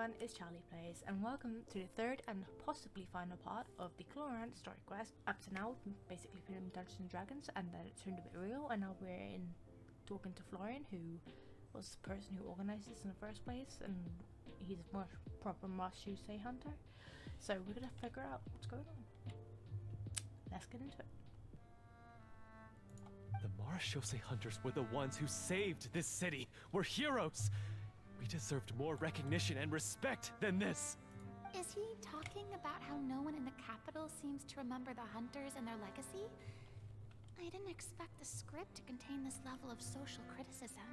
everyone, it's Charlie Plays, and welcome to the third and possibly final part of the Clorinde Story Quest. Up to now, we've basically been in Dungeons and Dragons, and then it turned a bit real, and now we're talking to Florian, who was the person who organized this in the first place, and he's a more proper Marshuse hunter. So we're gonna figure out what's going on. Let's get into it. The Marshuse hunters were the ones who saved this city. We're heroes. We deserved more recognition and respect than this. Is he talking about how no one in the capital seems to remember the hunters and their legacy? I didn't expect the script to contain this level of social criticism.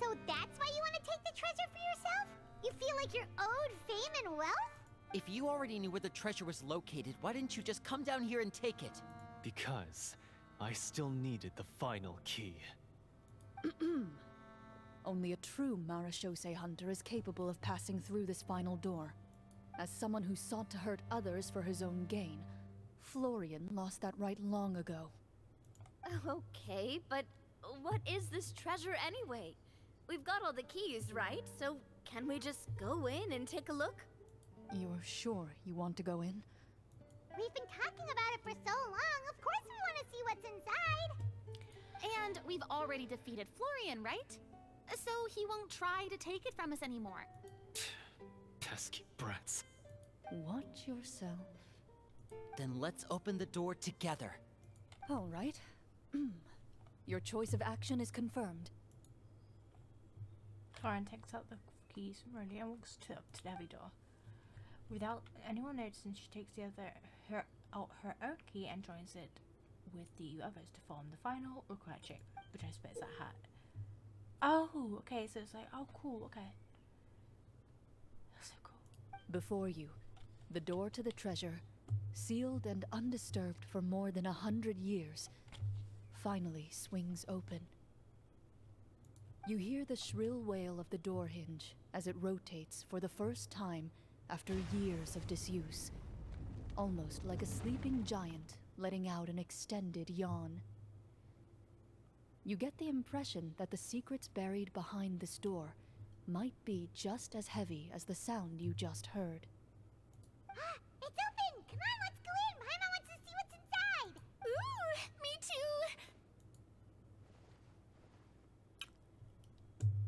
So that's why you want to take the treasure for yourself? You feel like you're owed fame and wealth? If you already knew where the treasure was located, why didn't you just come down here and take it? Because I still needed the final key. Only a true Marashose hunter is capable of passing through this final door. As someone who sought to hurt others for his own gain, Florian lost that right long ago. Okay, but what is this treasure anyway? We've got all the keys, right? So can we just go in and take a look? You're sure you want to go in? We've been talking about it for so long. Of course we want to see what's inside. And we've already defeated Florian, right? So he won't try to take it from us anymore. Pesky brats. Watch yourself. Then let's open the door together. All right. Your choice of action is confirmed. Florian takes out the keys from Randy and walks up to the heavy door. Without anyone noticing, she takes her own key and joins it with the others to form the final required shape, which I suppose is that hat. Oh, okay, so it's like, oh cool, okay. That's so cool. Before you, the door to the treasure, sealed and undisturbed for more than 100 years, finally swings open. You hear the shrill wail of the door hinge as it rotates for the first time after years of disuse, almost like a sleeping giant letting out an extended yawn. You get the impression that the secrets buried behind this door might be just as heavy as the sound you just heard. It's open! Come on, let's go in! Paimon wants to see what's inside! Ooh, me too!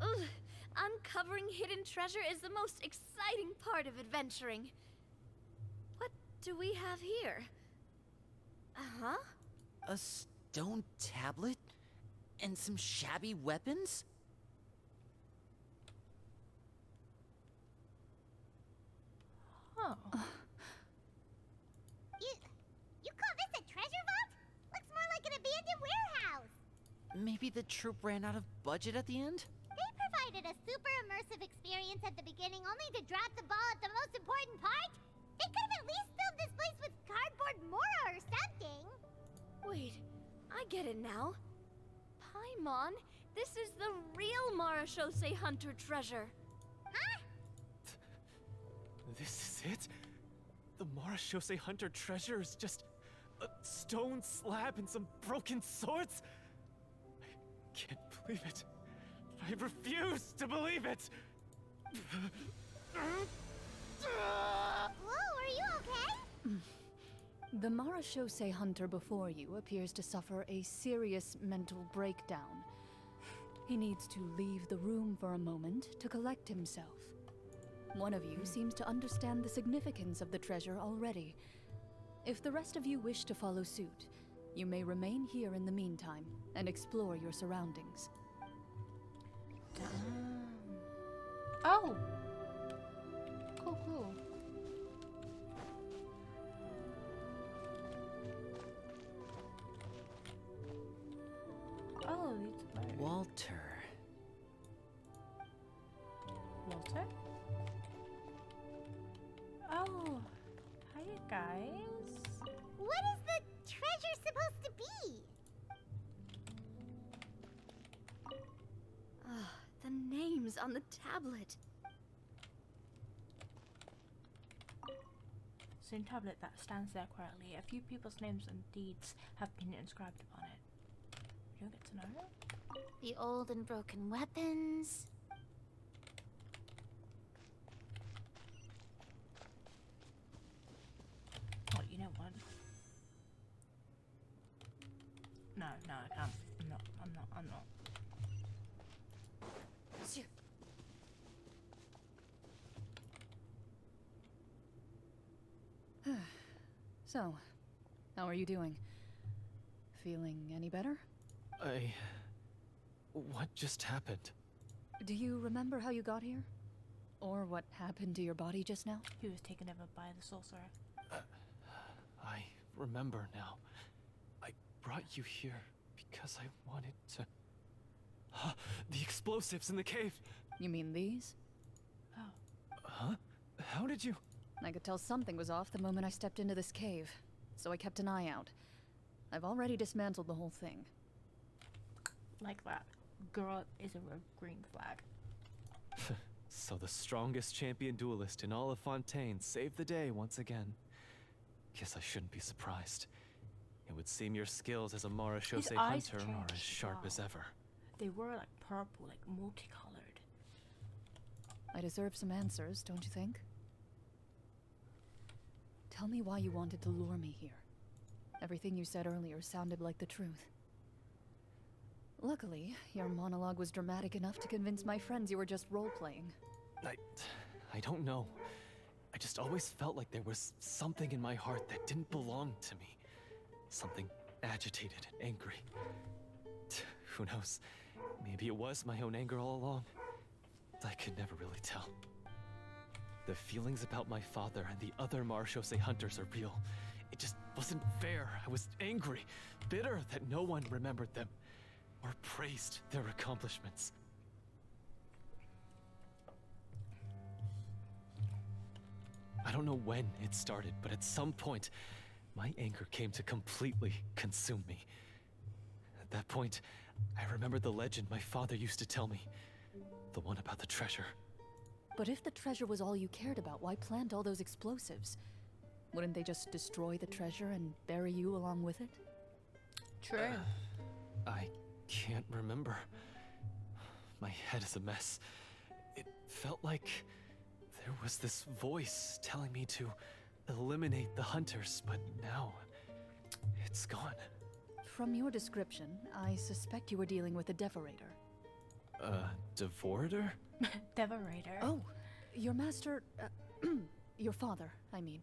Ugh, uncovering hidden treasure is the most exciting part of adventuring. What do we have here? Uh-huh. A stone tablet? And some shabby weapons? Oh. You call this a treasure vault? Looks more like an abandoned warehouse. Maybe the troop ran out of budget at the end? They provided a super immersive experience at the beginning only to drop the ball at the most important part. They could have at least filled this place with cardboard mora or something. Wait, I get it now. Paimon, this is the real Marashose hunter treasure. Huh? This is it? The Marashuse hunter treasure is just a stone slab and some broken swords? I can't believe it. I refuse to believe it! Whoa, are you okay? The Marashose hunter before you appears to suffer a serious mental breakdown. He needs to leave the room for a moment to collect himself. One of you seems to understand the significance of the treasure already. If the rest of you wish to follow suit, you may remain here in the meantime and explore your surroundings. Oh! Cool, cool. Oh, these are birds. Walter. Walter? Oh, hiya guys. What is the treasure supposed to be? The names on the tablet. Soon tablet that stands there quietly. A few people's names and deeds have been inscribed upon it. You'll get to know it. The old and broken weapons. no, I can't. I'm not. So, how are you doing? Feeling any better? What just happened? Do you remember how you got here? Or what happened to your body just now? He was taken over by the sorcerer. I remember now. I brought you here because I wanted to... The explosives in the cave! You mean these? Oh. Huh? How did you... I could tell something was off the moment I stepped into this cave, so I kept an eye out. I've already dismantled the whole thing. Like that. Girl is a green flag. So the strongest champion duelist in all of Fontaine saved the day once again. Guess I shouldn't be surprised. It would seem your skills as a Marachose eyes hunter are as changed. sharp Wow. as ever. They were like purple, like multicolored. I deserve some answers, don't you think? Tell me why you wanted to lure me here. Everything you said earlier sounded like the truth. Luckily, your monologue was dramatic enough to convince my friends you were just role-playing. I don't know. I just always felt like there was something in my heart that didn't belong to me. Something agitated and angry. Who knows? Maybe it was my own anger all along. I could never really tell. The feelings about my father and the other Marachose hunters are real. It just wasn't fair. I was angry, bitter that no one remembered them or praised their accomplishments. I don't know when it started, but at some point, my anger came to completely consume me. At that point, I remembered the legend my father used to tell me. The one about the treasure. But if the treasure was all you cared about, why plant all those explosives? Wouldn't they just destroy the treasure and bury you along with it? True. I can't remember. My head is a mess. It felt like there was this voice telling me to eliminate the hunters, but now it's gone. From your description, I suspect you were dealing with a Devorator. Devorator? Devorator. Oh, your master, your father, I mean,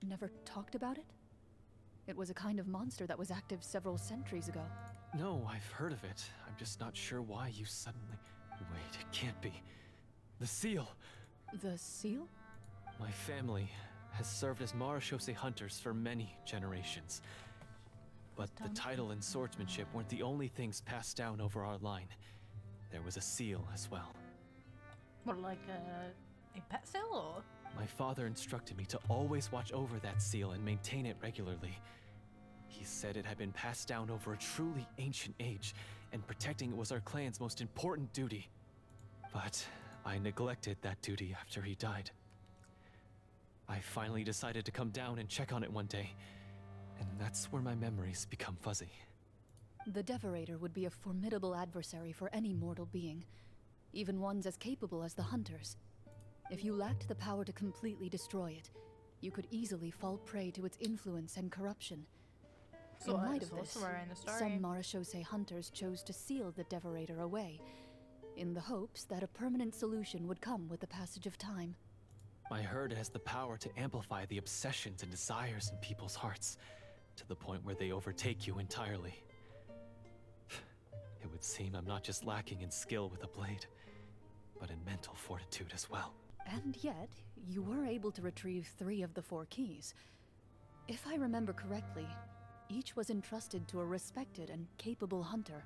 never talked about it? It was a kind of monster that was active several centuries ago. No, I've heard of it. I'm just not sure why you suddenly... Wait, it can't be. The seal! The seal? My family has served as Marachose hunters for many generations. But the title and swordsmanship weren't the only things passed down over our line. There was a seal as well. What, like a pet seal or? My father instructed me to always watch over that seal and maintain it regularly. He said it had been passed down over a truly ancient age, and protecting it was our clan's most important duty. But I neglected that duty after he died. I finally decided to come down and check on it one day, and that's where my memories become fuzzy. The Devorator would be a formidable adversary for any mortal being, even ones as capable as the Hunters. If you lacked the power to completely destroy it, you could easily fall prey to its influence and corruption. So In light of this, in the story. some Marachose hunters chose to seal the Devorator away, in the hopes that a permanent solution would come with the passage of time. I heard it has the power to amplify the obsessions and desires in people's hearts, to the point where they overtake you entirely. It would seem I'm not just lacking in skill with a blade, but in mental fortitude as well. And yet, you were able to retrieve 3 of the 4 keys. If I remember correctly, each was entrusted to a respected and capable hunter.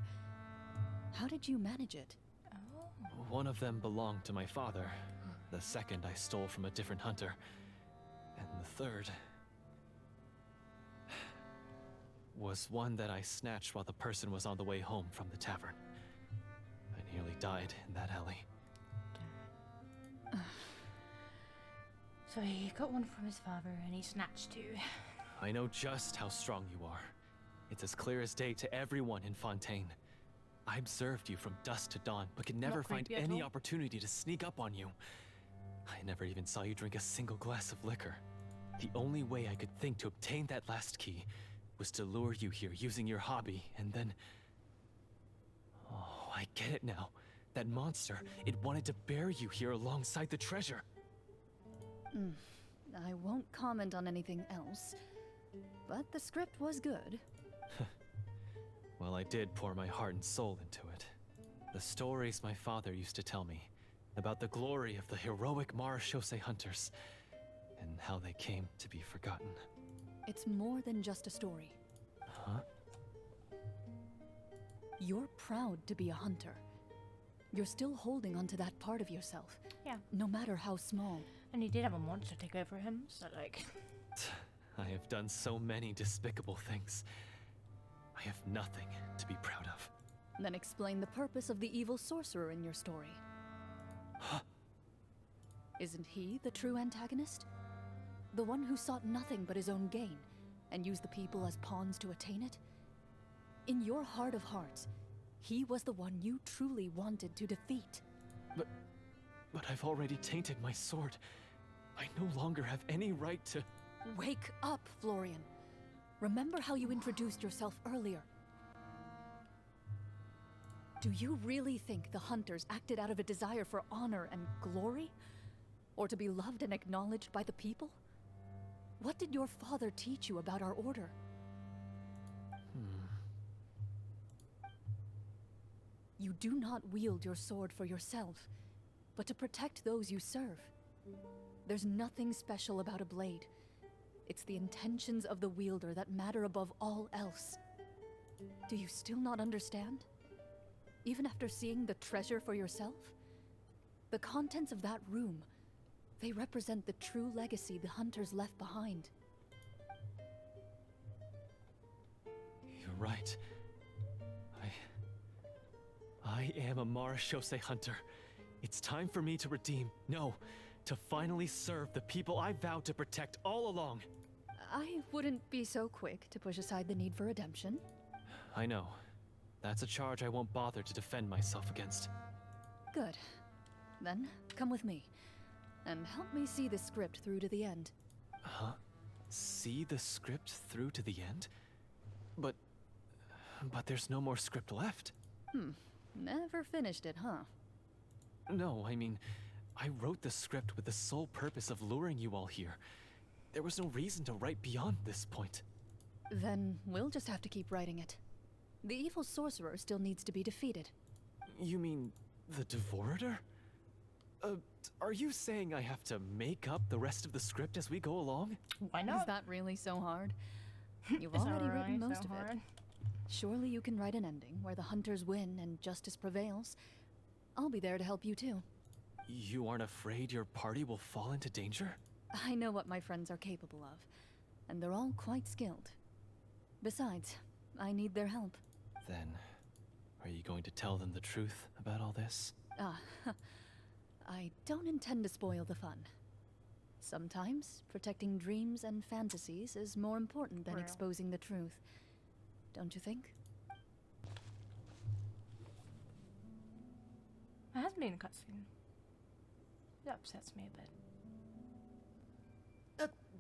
How did you manage it? Oh. One of them belonged to my father. The second I stole from a different hunter. And the third... was one that I snatched while the person was on the way home from the tavern. I nearly died in that alley. So he got one from his father and he snatched 2. I know just how strong you are. It's as clear as day to everyone in Fontaine. I observed you from dusk to dawn, but could never find creepy at any all. opportunity to sneak up on you. I never even saw you drink a single glass of liquor. The only way I could think to obtain that last key was to lure you here using your hobby, and then... Oh, I get it now. That monster, it wanted to bury you here alongside the treasure. I won't comment on anything else, but the script was good. Well, I did pour my heart and soul into it. The stories my father used to tell me about the glory of the heroic Marashose hunters and how they came to be forgotten. It's more than just a story. Huh? You're proud to be a hunter. You're still holding onto that part of yourself. Yeah. No matter how small. And he did have a monster take over him, so like... I have done so many despicable things. I have nothing to be proud of. Then explain the purpose of the evil sorcerer in your story. Huh? Isn't he the true antagonist? The one who sought nothing but his own gain, and used the people as pawns to attain it? In your heart of hearts, he was the one you truly wanted to defeat. But I've already tainted my sword. I no longer have any right to... Wake up, Florian. Remember how you introduced yourself earlier. Do you really think the hunters acted out of a desire for honor and glory? Or to be loved and acknowledged by the people? What did your father teach you about our order? You do not wield your sword for yourself, but to protect those you serve. There's nothing special about a blade. It's the intentions of the wielder that matter above all else. Do you still not understand? Even after seeing the treasure for yourself? The contents of that room, they represent the true legacy the hunters left behind. You're right. I am a Marashose hunter. It's time for me to redeem, no, to finally serve the people I vowed to protect all along. I wouldn't be so quick to push aside the need for redemption. I know. That's a charge I won't bother to defend myself against. Good. Then, come with me, and help me see the script through to the end. Huh? See the script through to the end? But there's no more script left. Never finished it, huh? No, I mean, I wrote the script with the sole purpose of luring you all here. There was no reason to write beyond this point. Then we'll just have to keep writing it. The evil sorcerer still needs to be defeated. You mean the Devorator? Are you saying I have to make up the rest of the script as we go along? Why not? Is that really so hard? You've It's not already written really most so of hard. it. Surely you can write an ending where the hunters win and justice prevails. I'll be there to help you too. You aren't afraid your party will fall into danger? I know what my friends are capable of, and they're all quite skilled. Besides, I need their help. Then, are you going to tell them the truth about all this? I don't intend to spoil the fun. Sometimes, protecting dreams and fantasies is more important than Real. exposing the truth. Don't you think? It hasn't been a cutscene. It upsets me a bit.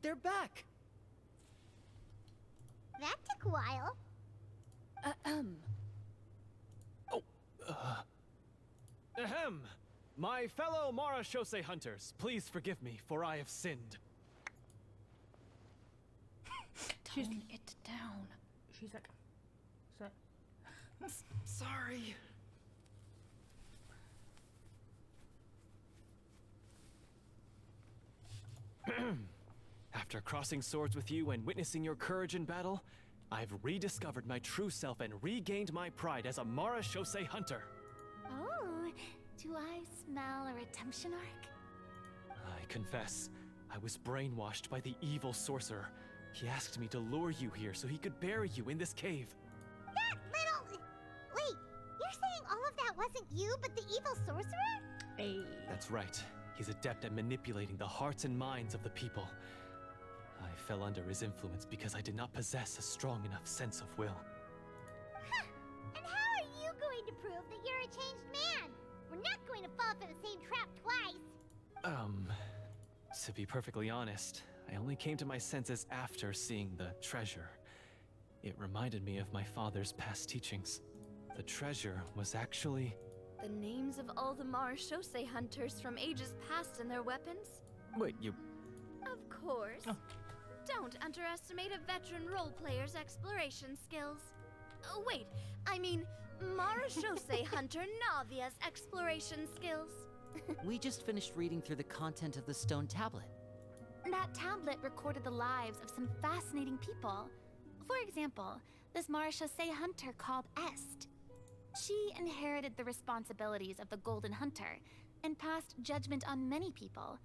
They're back! That took a while. Ahem! My fellow Marashose hunters, please forgive me, for I have sinned. Tone it down. She's like... So... Sorry. After crossing swords with you and witnessing your courage in battle, I've rediscovered my true self and regained my pride as a Marashose hunter. Oh, do I smell a redemption arc? I confess, I was brainwashed by the evil sorcerer. He asked me to lure you here so he could bury you in this cave. That little... Wait, you're saying all of that wasn't you, but the evil sorcerer? Hey. That's right. He's adept at manipulating the hearts and minds of the people. I fell under his influence because I did not possess a strong enough sense of will. Huh. And how are you going to prove that you're a changed man? We're not going to fall for the same trap twice. To be perfectly honest, I only came to my senses after seeing the treasure. It reminded me of my father's past teachings. The treasure was actually... The names of all the Marashose hunters from ages past and their weapons? Wait, you... Of course. Oh. Don't underestimate a veteran role player's exploration skills. Oh, wait, I mean Marashose hunter Navia's exploration skills. We just finished reading through the content of the stone tablet. That tablet recorded the lives of some fascinating people. For example, this Marashose hunter called Est. She inherited the responsibilities of the Golden Hunter and passed judgment on many people.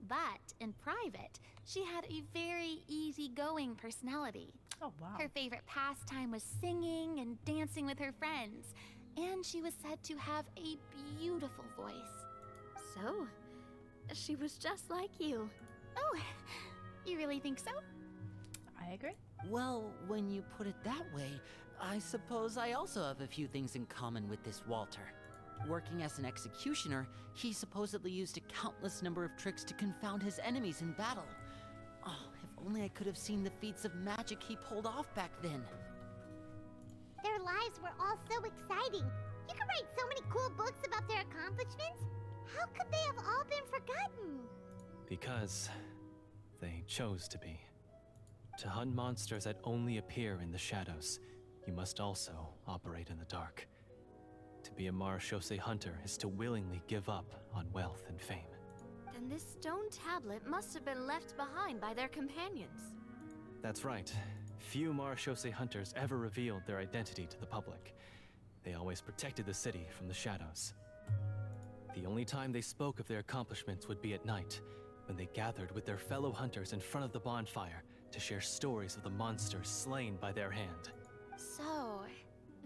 But in private, she had a very easygoing personality. Oh, wow. Her favorite pastime was singing and dancing with her friends, and she was said to have a beautiful voice. So, she was just like you. Oh, you really think so? I agree. Well, when you put it that way, I suppose I also have a few things in common with this Walter. Working as an executioner, he supposedly used a countless number of tricks to confound his enemies in battle. Oh, if only I could have seen the feats of magic he pulled off back then. Their lives were all so exciting. You could write so many cool books about their accomplishments. How could they have all been forgotten? Because they chose to be. To hunt monsters that only appear in the shadows, you must also operate in the dark. To be a Marashose hunter is to willingly give up on wealth and fame. Then this stone tablet must have been left behind by their companions. That's right. Few Marashose hunters ever revealed their identity to the public. They always protected the city from the shadows. The only time they spoke of their accomplishments would be at night, when they gathered with their fellow hunters in front of the bonfire to share stories of the monsters slain by their hand. So,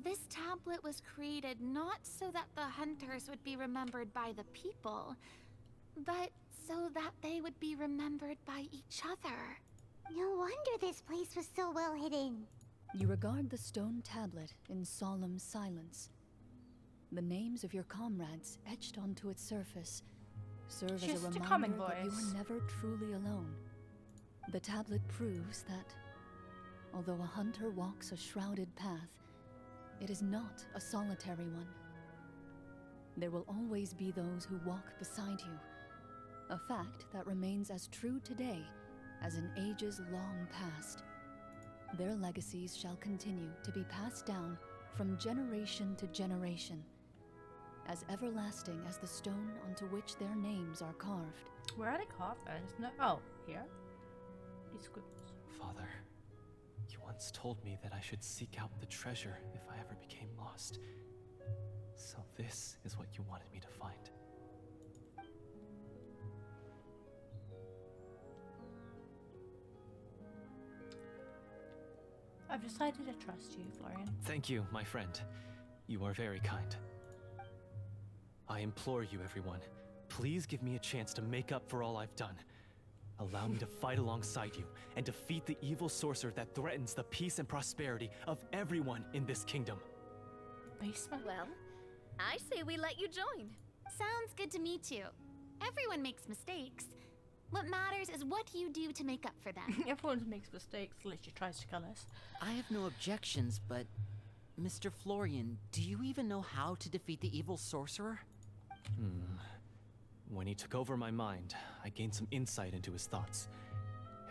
this tablet was created not so that the hunters would be remembered by the people, but so that they would be remembered by each other. No wonder this place was so well hidden. You regard the stone tablet in solemn silence. The names of your comrades etched onto its surface serve as Just a a reminder common that you voice. are never truly alone. The tablet proves that, although a hunter walks a shrouded path, it is not a solitary one. There will always be those who walk beside you, a fact that remains as true today as in ages long past. Their legacies shall continue to be passed down from generation to generation, as everlasting as the stone onto which their names are carved. Where are they carved? No. Oh, here? These scribbles. Father, you once told me that I should seek out the treasure if I ever became lost. So this is what you wanted me to find. I've decided to trust you, Florian. Thank you, my friend. You are very kind. I implore you, everyone, please give me a chance to make up for all I've done. Allow me to fight alongside you and defeat the evil sorcerer that threatens the peace and prosperity of everyone in this kingdom. Basement? Well, I say we let you join. Sounds good to me too. Everyone makes mistakes. What matters is what you do to make up for them. Everyone makes mistakes, literally tries to kill us. I have no objections, but... Mr. Florian, do you even know how to defeat the evil sorcerer? When he took over my mind, I gained some insight into his thoughts.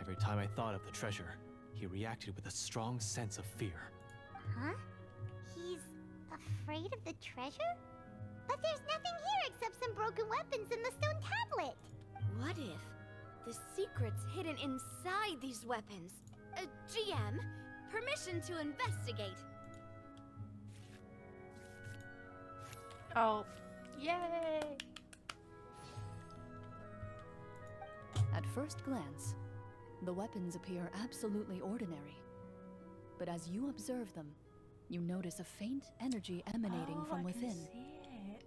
Every time I thought of the treasure, he reacted with a strong sense of fear. Huh? He's afraid of the treasure? But there's nothing here except some broken weapons and the stone tablet. What if the secret's hidden inside these weapons? GM, permission to investigate. Oh, yay! At first glance, the weapons appear absolutely ordinary. But as you observe them, you notice a faint energy emanating Oh, from I can within. see it.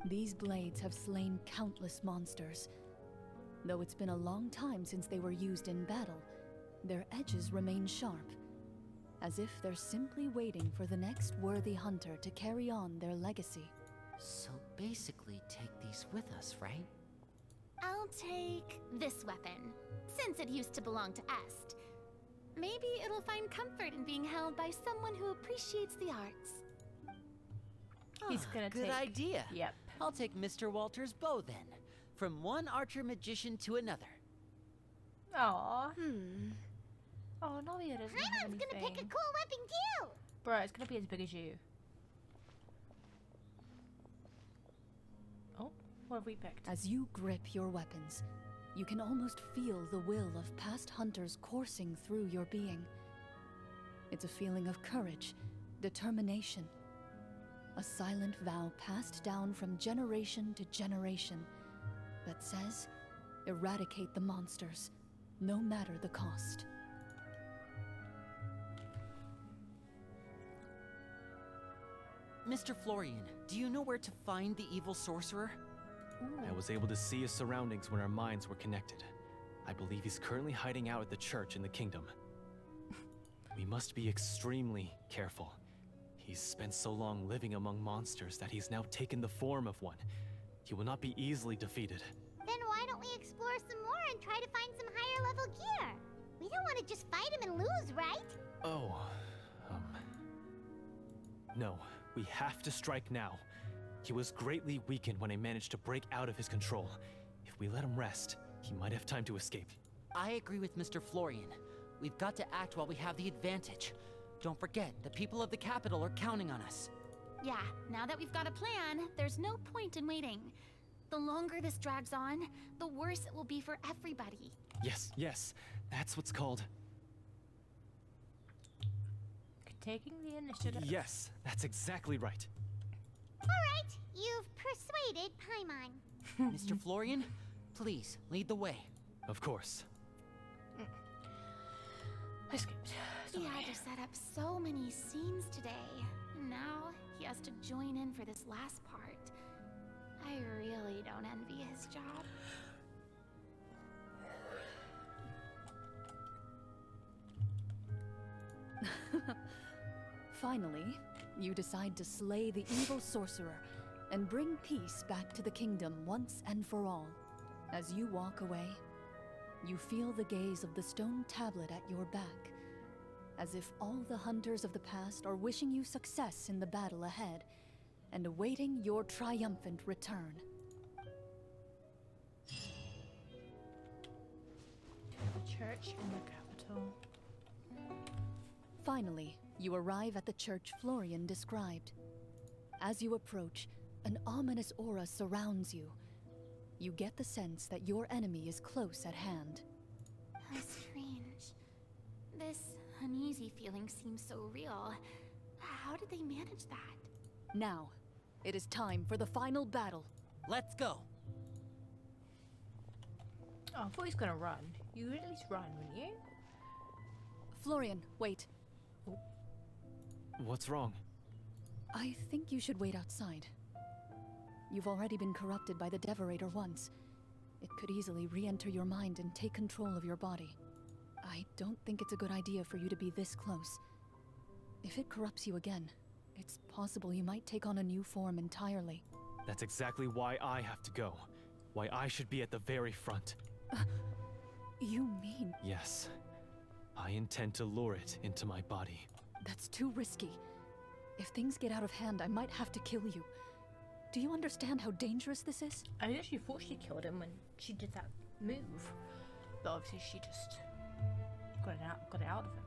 These blades have slain countless monsters. Though it's been a long time since they were used in battle, their edges remain sharp, as if they're simply waiting for the next worthy hunter to carry on their legacy. So basically, take these with us, right? I'll take this weapon, since it used to belong to Est. Maybe it'll find comfort in being held by someone who appreciates the arts. He's gonna Good take... idea. Yep. I'll take Mr. Walter's bow then. From one archer magician to another. Aww. Oh, Novia doesn't have Paimon's gonna pick a anything. cool weapon too! Bro, it's gonna be as big as you. Oh, what have we picked? As you grip your weapons, you can almost feel the will of past hunters coursing through your being. It's a feeling of courage, determination. A silent vow passed down from generation to generation that says, eradicate the monsters, no matter the cost. Mr. Florian, do you know where to find the evil sorcerer? I was able to see his surroundings when our minds were connected. I believe he's currently hiding out at the church in the kingdom. We must be extremely careful. He's spent so long living among monsters that he's now taken the form of one. He will not be easily defeated. Then why don't we explore some more and try to find some higher level gear? We don't want to just fight him and lose, right? Oh, no, we have to strike now. He was greatly weakened when I managed to break out of his control. If we let him rest, he might have time to escape. I agree with Mr. Florian. We've got to act while we have the advantage. Don't forget, the people of the capital are counting on us. Yeah, now that we've got a plan, there's no point in waiting. The longer this drags on, the worse it will be for everybody. Yes, that's what's called... Taking the initiative. Yes, that's exactly right. Alright, you've persuaded Paimon. Mr. Florian, please, lead the way. Of course. Escaped. He had to set up so many scenes today. And now he has to join in for this last part. I really don't envy his job. Finally, you decide to slay the evil sorcerer and bring peace back to the kingdom once and for all. As you walk away, you feel the gaze of the stone tablet at your back, as if all the hunters of the past are wishing you success in the battle ahead and awaiting your triumphant return. The church in the capital. Finally, you arrive at the church Florian described. As you approach, an ominous aura surrounds you. You get the sense that your enemy is close at hand. How strange. This uneasy feeling seems so real. How did they manage that? Now, it is time for the final battle. Let's go. Oh, I thought he was gonna run. You would at least run, wouldn't you? Florian, wait. What's wrong? I think you should wait outside. You've already been corrupted by the Devorator once. It could easily re-enter your mind and take control of your body. I don't think it's a good idea for you to be this close. If it corrupts you again, it's possible you might take on a new form entirely. That's exactly why I have to go. Why I should be at the very front. You mean... Yes. I intend to lure it into my body. That's too risky. If things get out of hand, I might have to kill you. Do you understand how dangerous this is? I actually thought she killed him when she did that move. But obviously she just got it out of him.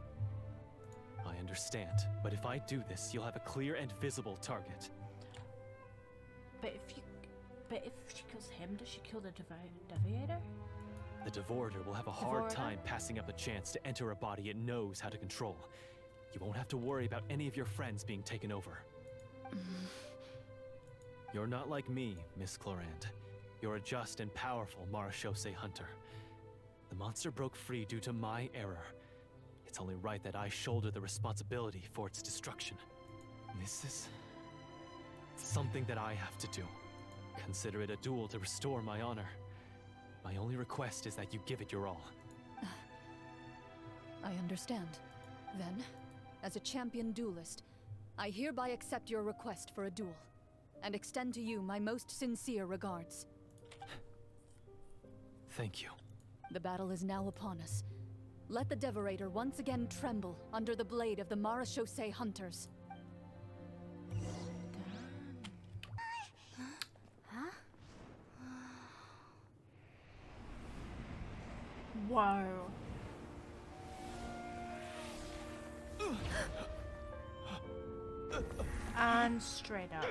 I understand, but if I do this, you'll have a clear and visible target. But if she kills him, does she kill the Deviator? The Devorator will have a hard Devorator? time passing up a chance to enter a body it knows how to control. You won't have to worry about any of your friends being taken over. You're not like me, Miss Clorinde. You're a just and powerful Marachose hunter. The monster broke free due to my error. It's only right that I shoulder the responsibility for its destruction. This is something that I have to do. Consider it a duel to restore my honor. My only request is that you give it your all. I understand. Then, as a champion duelist, I hereby accept your request for a duel, and extend to you my most sincere regards. Thank you. The battle is now upon us. Let the Devorator once again tremble under the blade of the Marechaussee hunters. Wow. And straight up.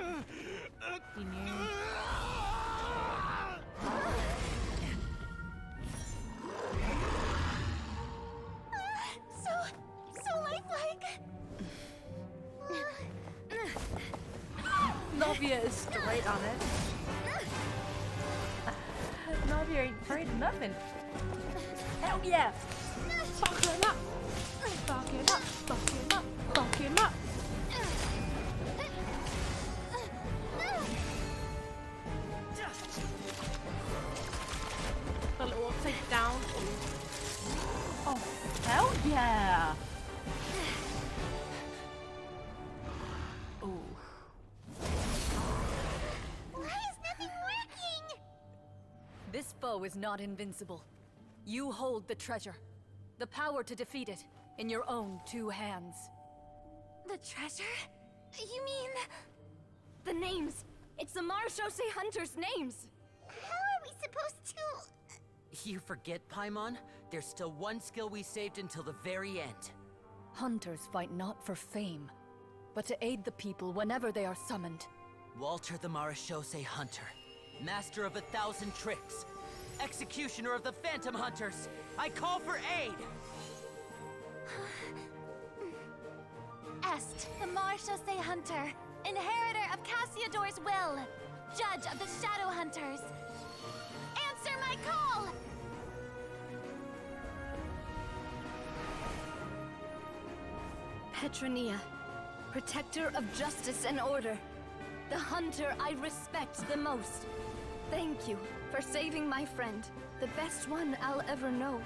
You knew. So lifelike. Navia is straight on it. Navia ain't afraid of nothing. Hell yeah! Fuck him up! Fuck him up! Fuck him up! Fuck him up! A little upside down. Oh, hell yeah! Ooh. Why is nothing working? This foe is not invincible. You hold the treasure. The power to defeat it in your own 2 hands. The treasure? You mean... the names. It's the Marechaussee hunters' names. How are we supposed to... You forget, Paimon? There's still one skill we saved until the very end. Hunters fight not for fame, but to aid the people whenever they are summoned. Walter the Marechaussee Hunter, master of 1,000 tricks, executioner of the Phantom Hunters. I call for aid! Est, the Marechaussee hunter, inheritor of Cassiodor's will, judge of the Shadow Hunters. Answer my call! Petronia, protector of justice and order. The hunter I respect the most. Thank you for saving my friend, the best one I'll ever know.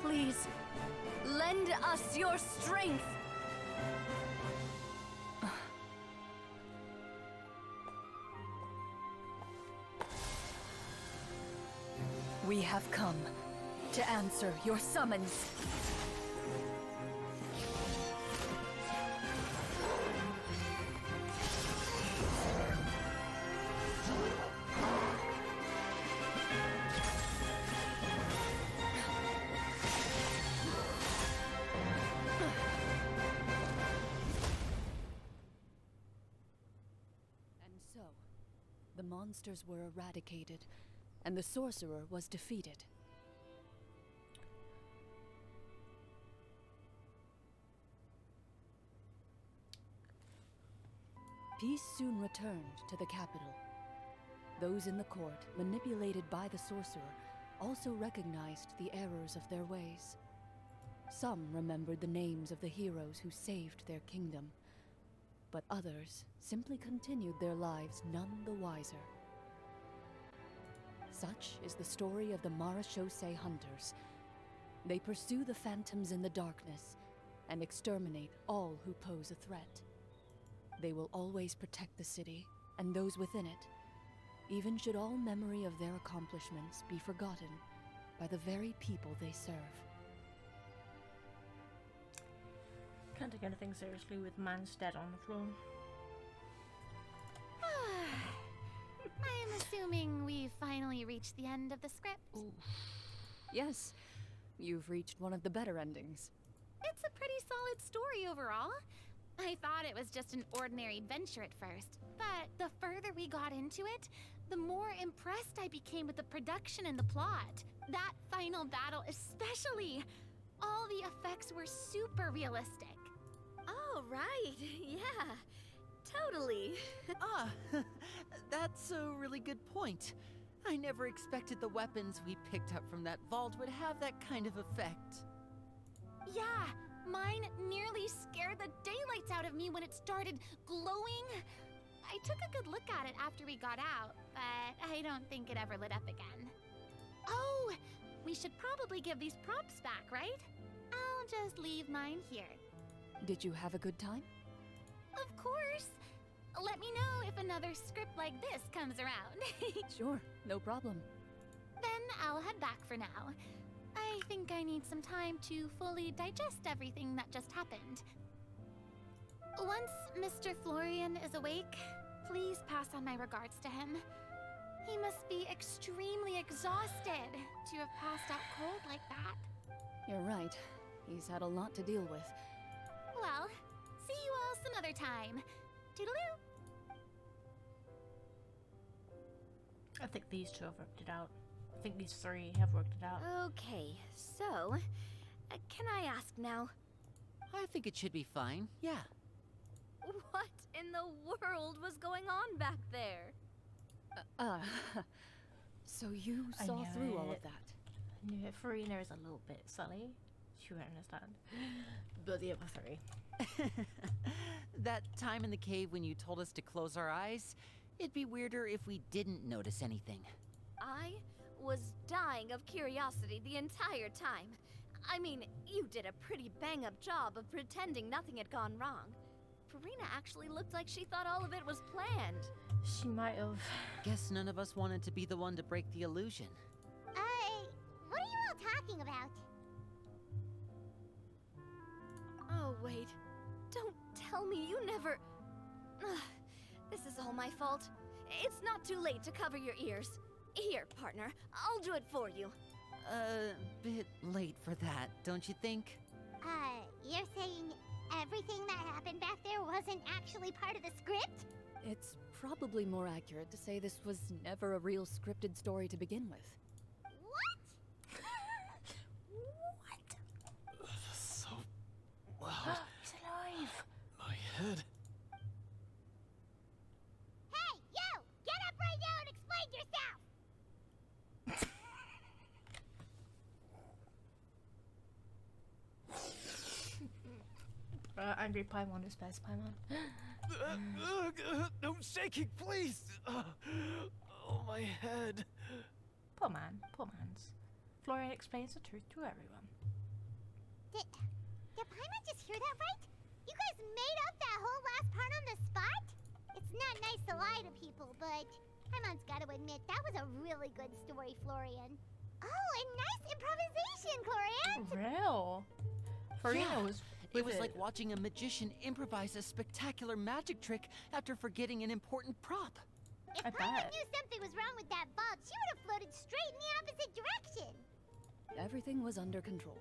Please, lend us your strength. We have come to answer your summons. And so, the monsters were eradicated, and the sorcerer was defeated. Peace soon returned to the capital. Those in the court, manipulated by the sorcerer, also recognized the errors of their ways. Some remembered the names of the heroes who saved their kingdom, but others simply continued their lives none the wiser. Such is the story of the Marechaussee hunters. They pursue the phantoms in the darkness and exterminate all who pose a threat. They will always protect the city and those within it, even should all memory of their accomplishments be forgotten by the very people they serve. Can't take anything seriously with man's dead on the throne. I am assuming we've finally reached the end of the script. Yes, you've reached one of the better endings. It's a pretty solid story overall. I thought it was just an ordinary adventure at first, but the further we got into it, the more impressed I became with the production and the plot. That final battle especially. All the effects were super realistic. Oh, right. Yeah, totally. That's a really good point. I never expected the weapons we picked up from that vault would have that kind of effect. Yeah, mine nearly scared the daylights out of me when it started glowing. I took a good look at it after we got out, but I don't think it ever lit up again. Oh, we should probably give these props back, right? I'll just leave mine here. Did you have a good time? Of course. Let me know if another script like this comes around. Sure, no problem. Then I'll head back for now. I think I need some time to fully digest everything that just happened. Once Mr. Florian is awake, please pass on my regards to him. He must be extremely exhausted to have passed out cold like that. You're right. He's had a lot to deal with. Well, see you all some other time. Toodaloo! I think these two have worked it out. I think these three have worked it out. Okay, so, can I ask now? I think it should be fine, yeah. What in the world was going on back there? So you I saw knew through all it. of that. I knew it. Farina is a little bit silly. She won't understand. But the other three. That time in the cave when you told us to close our eyes, it'd be weirder if we didn't notice anything. I was dying of curiosity the entire time. I mean, you did a pretty bang-up job of pretending nothing had gone wrong. Farina actually looked like she thought all of it was planned. She might have. Guess none of us wanted to be the one to break the illusion. What are you all talking about? Oh, wait. Don't tell me you never... Ugh, this is all my fault. It's not too late to cover your ears. Here, partner, I'll do it for you. Bit late for that, don't you think? You're saying everything that happened back there wasn't actually part of the script? It's probably more accurate to say this was never a real scripted story to begin with. What? What? So loud. He's alive. My head. Hey, you! Get up right now and explain yourself! Angry Paimon is best Paimon. No shaking, please! Oh, my head. Poor man. Poor man's. Florian explains the truth to everyone. Did Paimon just hear that right? You guys made up that whole last part on the spot? It's not nice to lie to people, but Paimon's gotta admit, that was a really good story, Florian. Oh, and nice improvisation, Clorinde! Real. Farina Yeah, was. It with was like watching a magician improvise a spectacular magic trick after forgetting an important prop. If I Paimon bet. knew something was wrong with that bulb, she would have floated straight in the opposite direction. Everything was under control.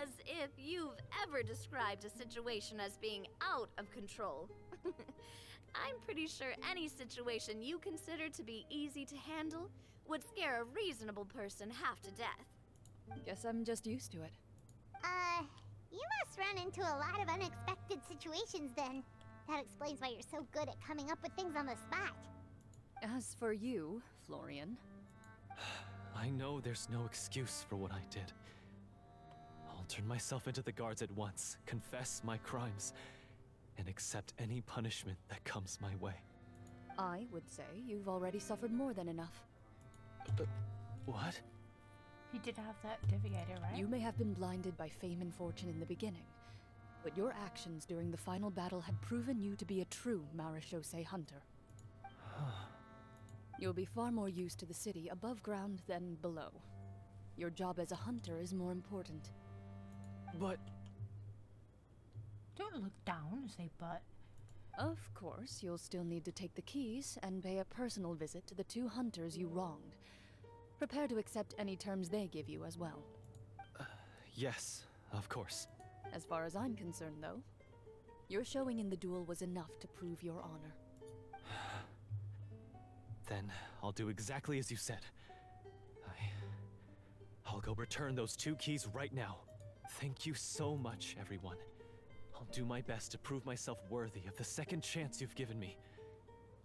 As if you've ever described a situation as being out of control. I'm pretty sure any situation you consider to be easy to handle would scare a reasonable person half to death. Guess I'm just used to it. You must run into a lot of unexpected situations then. That explains why you're so good at coming up with things on the spot. As for you, Florian, I know there's no excuse for what I did. I'll turn myself into the guards at once, confess my crimes, and accept any punishment that comes my way. I would say you've already suffered more than enough. What? He did have that divinator, right? You may have been blinded by fame and fortune in the beginning, but your actions during the final battle had proven you to be a true Marechaussee hunter. You'll be far more used to the city above ground than below. Your job as a hunter is more important. But Don't look down and say but. Of course, you'll still need to take the keys and pay a personal visit to the two hunters you wronged. Prepare to accept any terms they give you as well. yes, of course. As far as I'm concerned, though, your showing in the duel was enough to prove your honor. Then I'll do exactly as you said. I'll go return those 2 keys right now. Thank you so much, everyone. I'll do my best to prove myself worthy of the second chance you've given me.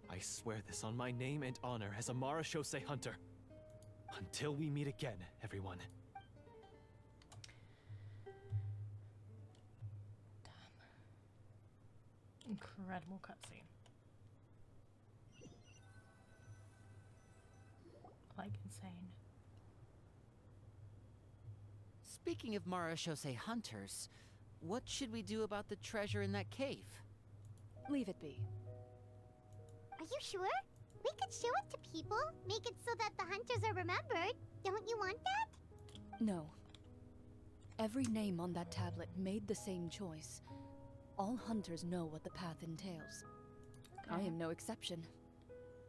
I swear this on my name and honor as a Marechaussee hunter. Until we meet again, everyone. Incredible cutscene. Like insane. Speaking of Marechaussee hunters, what should we do about the treasure in that cave? Leave it be. Are you sure? We could show it to people, make it so that the hunters are remembered. Don't you want that? No. Every name on that tablet made the same choice. All hunters know what the path entails. I am no exception.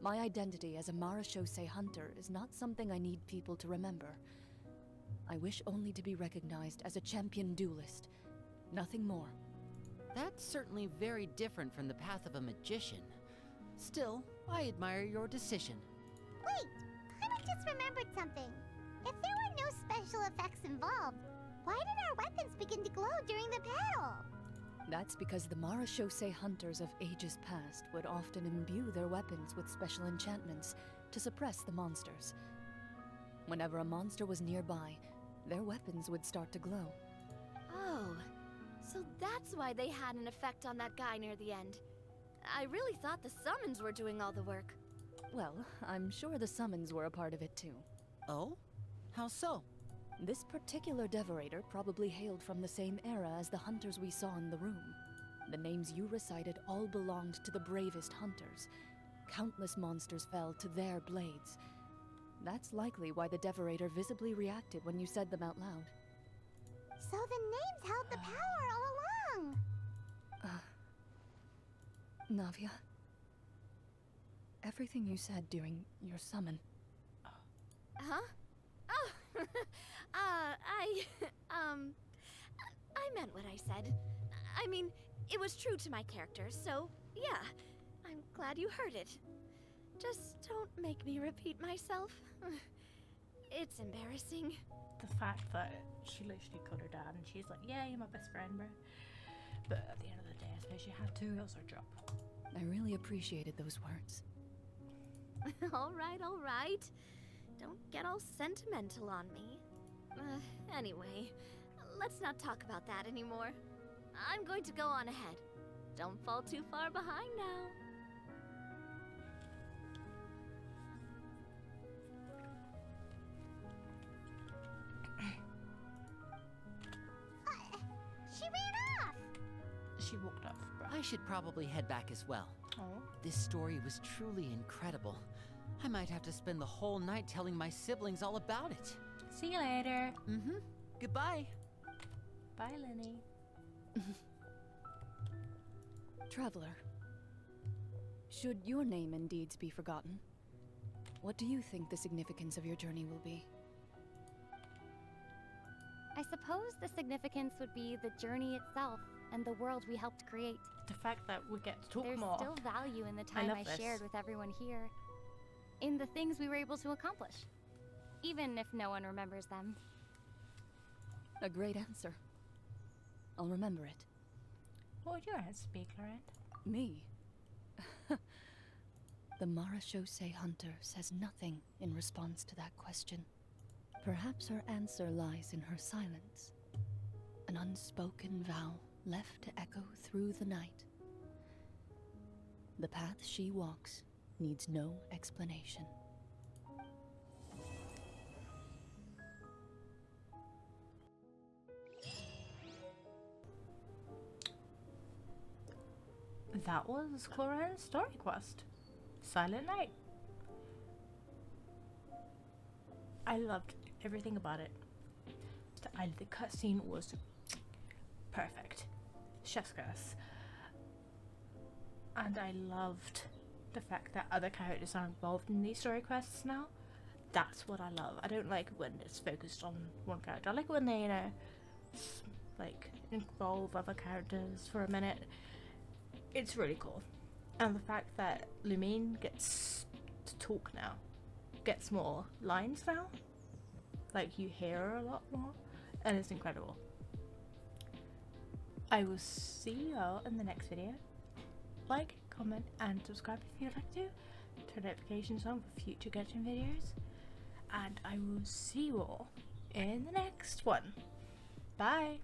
My identity as a Marashose hunter is not something I need people to remember. I wish only to be recognized as a champion duelist. Nothing more. That's certainly very different from the path of a magician. Still, I admire your decision. Wait, I just remembered something. If there were no special effects involved, why did our weapons begin to glow during the battle? That's because the Marashose hunters of ages past would often imbue their weapons with special enchantments to suppress the monsters. Whenever a monster was nearby, their weapons would start to glow. Oh, so that's why they had an effect on that guy near the end. I really thought the summons were doing all the work. Well, I'm sure the summons were a part of it too. Oh? How so? This particular devorator probably hailed from the same era as the hunters we saw in the room. The names you recited all belonged to the bravest hunters. Countless monsters fell to their blades. That's likely why the devorator visibly reacted when you said them out loud. So the names held the power all along! Navia, everything you said during your summon. Huh? Oh, I meant what I said. I mean, it was true to my character, so yeah, I'm glad you heard it. Just don't make me repeat myself. It's embarrassing. The fact that she literally called her dad and she's like, yeah, you're my best friend, bro. But at the end of the day, I suppose she had to, else her job. I really appreciated those words. All right. Don't get all sentimental on me. Anyway, let's not talk about that anymore. I'm going to go on ahead. Don't fall too far behind now. She ran off! She walked off, bro. I should probably head back as well. Oh. This story was truly incredible. I might have to spend the whole night telling my siblings all about it. See you later. Mm-hmm. Goodbye. Bye, Lenny. Traveler, should your name and deeds be forgotten, what do you think the significance of your journey will be? I suppose the significance would be the journey itself and the world we helped create. The fact that we get to talk There's more. still value in the time love I this. shared with everyone here. In the things we were able to accomplish. Even if no one remembers them. A great answer. I'll remember it. What would your answer be, Clorinde? Me? The Marashose hunter says nothing in response to that question. Perhaps her answer lies in her silence. An unspoken vow left to echo through the night. The path she walks needs no explanation. That was Clorinde Story Quest. Silent Night. I loved everything about it. The cutscene was perfect. Chef's kiss. And I loved the fact that other characters are involved in these story quests now. That's what I love. I don't like when it's focused on one character. I like when they, like, involve other characters for a minute. It's really cool. And the fact that Lumine gets to talk now, gets more lines now. Like, you hear her a lot more, and it's incredible. I will see you all in the next video. Like, comment, and subscribe if you'd like to. Turn notifications on for future Genshin videos. And I will see you all in the next one. Bye!